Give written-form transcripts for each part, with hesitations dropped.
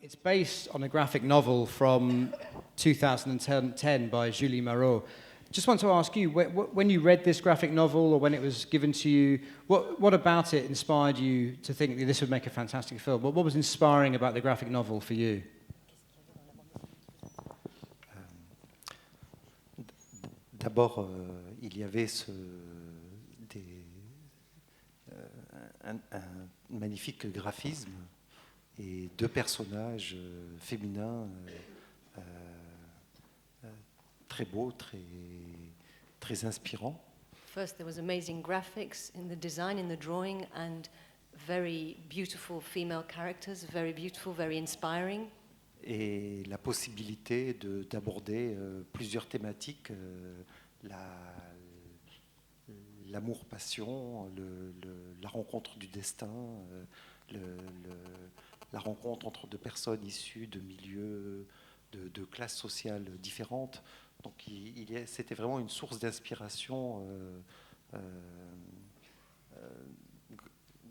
It's based on a graphic novel from 2010 by Julie Marot. Just want to ask you, when you read this graphic novel or when it was given to you, what about it inspired you to think that this would make a fantastic film? What was inspiring about the graphic novel for you? D'abord, il y avait un magnifique graphisme et deux personnages féminins très beaux, très inspirants. First, there was amazing graphics in the design, in the drawing, and very beautiful female characters, very beautiful, very inspiring. Et la possibilité d'aborder plusieurs thématiques, l'amour-passion, la rencontre du destin, la rencontre entre deux personnes issues de milieux, de classes sociales différentes. Donc c'était vraiment une source d'inspiration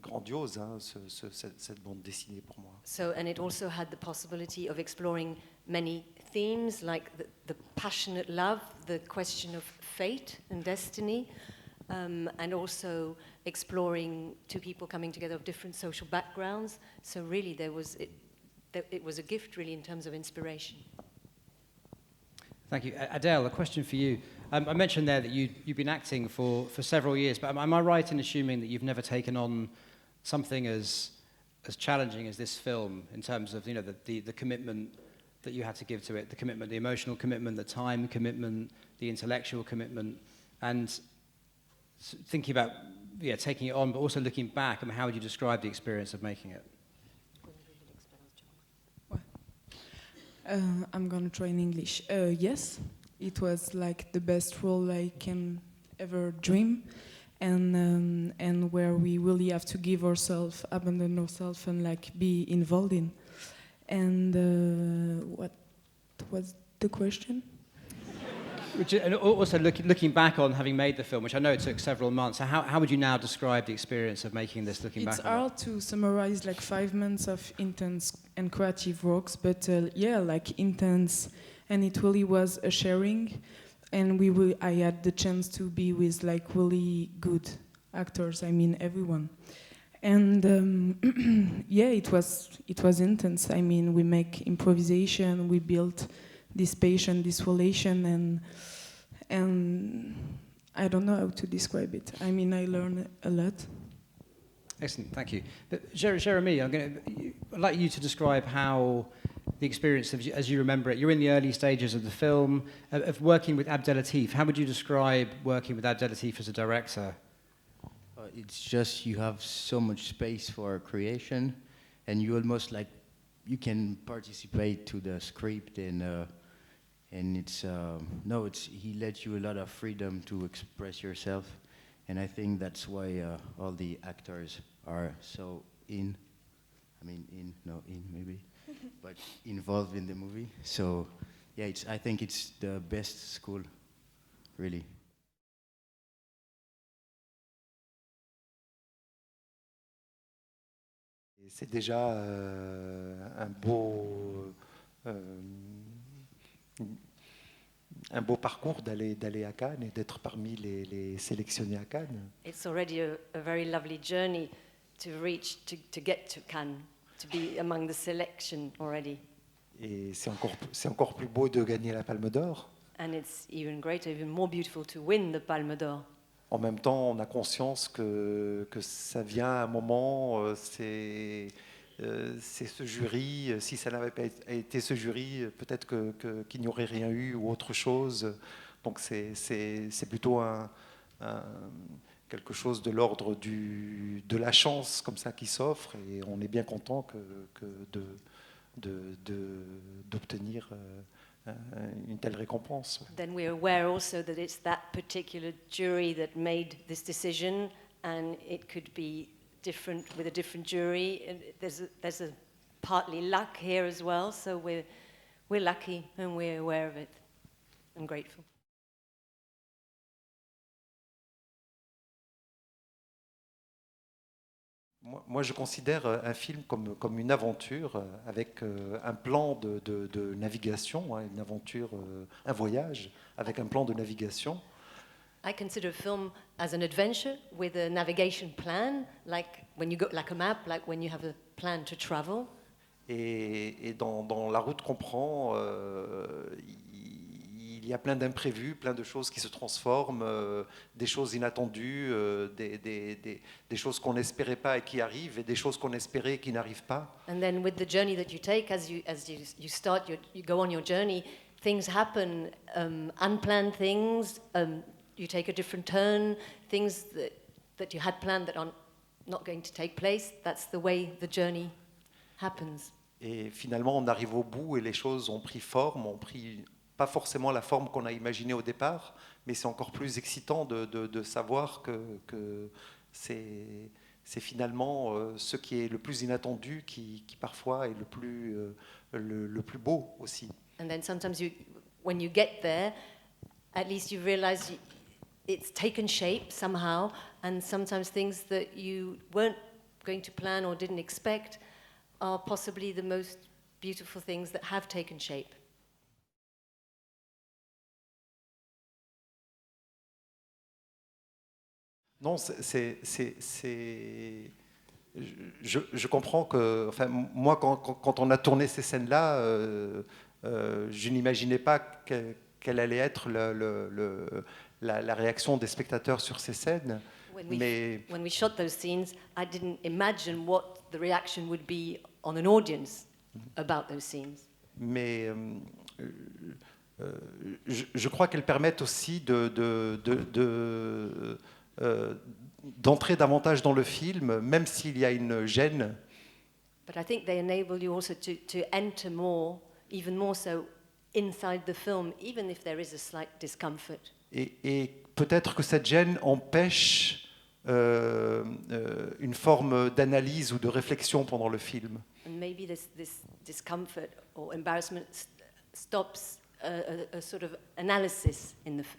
grandiose, hein, cette bande dessinée pour moi. So, and it also had the possibility of exploring many themes like the passionate love, the question of fate and destiny, and also exploring two people coming together of different social backgrounds. So really it was a gift really in terms of inspiration. Thank you. Adèle, a question for you. I mentioned there that you've been acting for several years, but am I right in assuming that you've never taken on something as challenging as this film in terms of the commitment that you had to give to it, the commitment, the emotional commitment, the time commitment, the intellectual commitment, and thinking about taking it on, but also looking back, how would you describe the experience of making it? I'm gonna try in English. Yes, it was like the best role I can ever dream, and where we really have to give ourselves, abandon ourselves, and like be involved in. And what was the question? And also looking back on having made the film, which I know it took several months, so how would you now describe the experience of making this, looking back on it? It's hard to summarize like 5 months of intense and creative works, but like intense, and it really was a sharing, and I had the chance to be with like really good actors, everyone. And it was intense. We make improvisation, we built this passion, this relation, and I don't know how to describe it. I learned a lot. Excellent, thank you. But Jérémie, I'd like you to describe how the experience, as you remember it, you're in the early stages of the film, of working with Abdellatif. How would you describe working with Abdellatif as a director? It's just you have so much space for creation, and you almost you can participate to the script, and he lets you a lot of freedom to express yourself, and I think that's why all the actors are so but involved in the movie. So yeah, I think it's the best school, really. C'est déjà un beau parcours d'aller à Cannes et d'être parmi les sélectionnés à Cannes. It's already a very lovely journey to get to Cannes, to be among the selection already. Et c'est encore plus beau de gagner la Palme d'Or. And it's even greater, even more beautiful to win the Palme d'Or. En même temps, on a conscience que ça vient à un moment, c'est ce jury, si ça n'avait pas été ce jury, peut-être qu'il n'y aurait rien eu ou autre chose. Donc c'est plutôt quelque chose de l'ordre de la chance comme ça qui s'offre, et on est bien content d'obtenir une telle récompense. Then we're aware also that it's that particular jury that made this decision, and it could be different with a different jury. And there's a partly luck here as well, so we're lucky and we're aware of it and grateful. Moi, je considère un film comme une aventure avec un plan de navigation, hein, une aventure, un voyage avec un plan de navigation. I consider a film as an adventure with a navigation plan, like when you go, like a map, like when you have a plan to travel. Et dans la route qu'on prend, il y a plein d'imprévus, plein de choses qui se transforment, des choses inattendues, des choses qu'on n'espérait pas et qui arrivent, et des choses qu'on espérait et qui n'arrivent pas. And then with the journey that you take, as you start, you go on your journey, things happen, unplanned things, you take a different turn, things that you had planned that are not going to take place. That's the way the journey happens. Et finalement, on arrive au bout et les choses ont pris forme, ont pris pas forcément la forme qu'on a imaginée au départ, mais c'est encore plus excitant de savoir que c'est finalement ce qui est le plus inattendu qui parfois est le plus beau aussi. And then sometimes when you get there, at least you realize it's taken shape somehow, and sometimes things that you weren't going to plan or didn't expect are possibly the most beautiful things that have taken shape. Non, je comprends que, enfin, moi, quand on a tourné ces scènes-là, je n'imaginais pas quelle allait être la réaction des spectateurs sur ces scènes. When we shot those scenes, I didn't imagine what the reaction would be on an audience about those scenes. Mais je crois qu'elles permettent aussi d'entrer davantage dans le film, même s'il y a une gêne. But I think they enable you also to enter more, even more so, inside the film, even if there is a slight discomfort. Et peut-être que cette gêne empêche une forme d'analyse ou de réflexion pendant le film. And maybe this discomfort or embarrassment stops a sort of analysis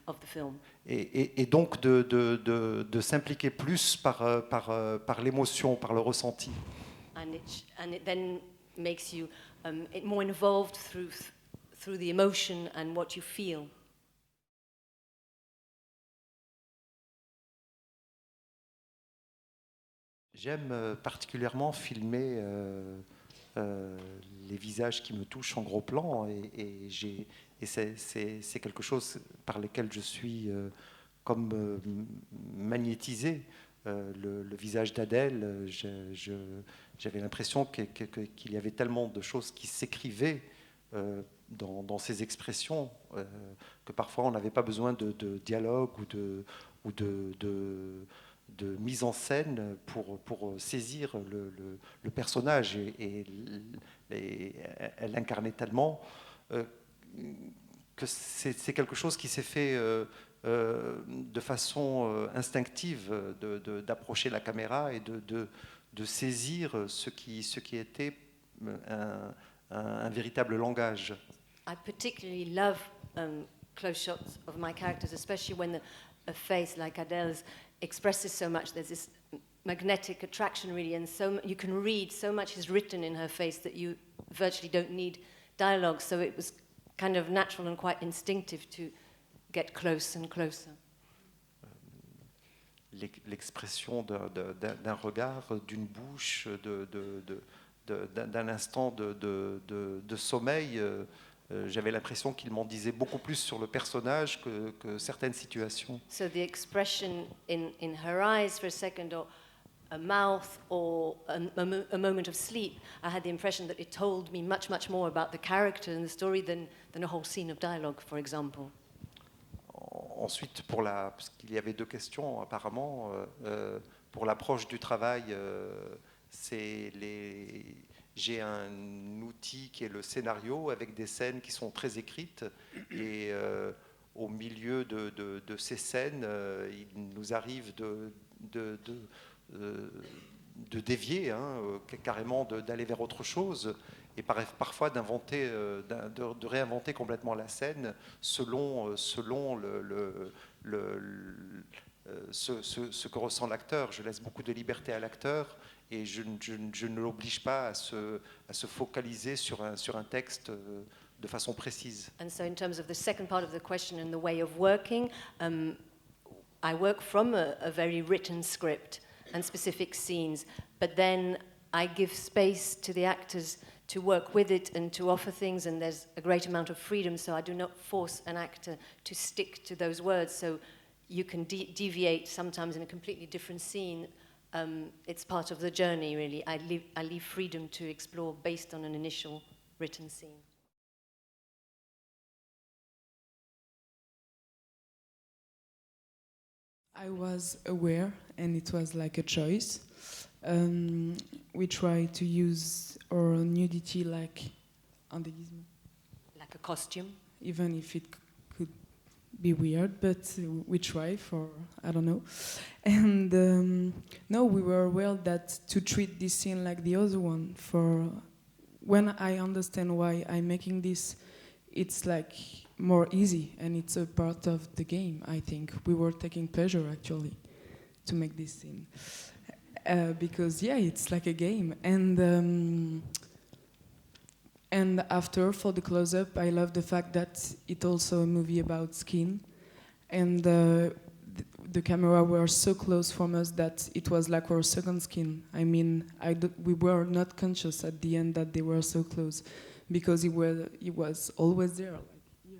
of the film. Et donc de s'impliquer plus par l'émotion, par le ressenti. And it then makes you more involved through the emotion and what you feel. J'aime particulièrement filmer les visages qui me touchent en gros plan, et c'est quelque chose par lequel je suis comme magnétisé. Le visage d'Adèle, j'avais l'impression qu'il y avait tellement de choses qui s'écrivaient dans ses expressions que parfois on n'avait pas besoin de dialogue ou de mise en scène pour saisir le personnage, et elle incarnait tellement que c'est quelque chose qui s'est fait de façon instinctive, d'approcher la caméra et de saisir ce qui était un véritable langage. I particularly love close shots of my characters, especially when a face like Adèle's expresses so much. There's this magnetic attraction, really, and you can read so much is written in her face that you virtually don't need dialogue. So it was kind of natural and quite instinctive to get close and closer. L'expression d'un regard, d'une bouche, d'un instant de sommeil. J'avais l'impression qu'il m'en disait beaucoup plus sur le personnage que certaines situations. So the expression in her eyes for a second, or a mouth, or a moment of sleep, I had the impression that it told me much, much more about the character and the story than a whole scene of dialogue, for example. Ensuite, parce qu'il y avait deux questions apparemment, pour l'approche du travail, j'ai un outil qui est le scénario, avec des scènes qui sont très écrites, et au milieu de ces scènes, il nous arrive de dévier, carrément d'aller vers autre chose, et parfois de réinventer complètement la scène selon ce que ressent l'acteur. Je laisse beaucoup de liberté à l'acteur, et je ne l'oblige pas à se focaliser sur un texte de façon précise. And so in terms of the second part of the question and the way of working, I work from a very written script and specific scenes, but then I give space to the actors to work with it and to offer things, and there's a great amount of freedom, so I do not force an actor to stick to those words, so you can deviate sometimes in a completely different scene. It's part of the journey, really. I leave freedom to explore based on an initial written scene. I was aware, and it was like a choice. We try to use our nudity like déguisement. Like a costume. Even if it could be weird, but we try for, I don't know. And no, we were aware that to treat this scene like the other one, for when I understand why I'm making this, it's like more easy, and it's a part of the game, I think. We were taking pleasure, actually, to make this scene. Because, yeah, it's like a game. And after, for the close-up, I love the fact that it's also a movie about skin. And the camera were so close from us that it was like our second skin. I mean, we were not conscious at the end that they were so close, because it was always there, like here.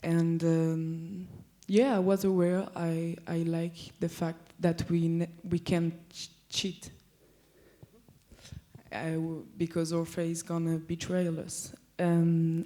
And yeah, I was aware. I like the fact that we can cheat. Because Orpheus is gonna betray us, and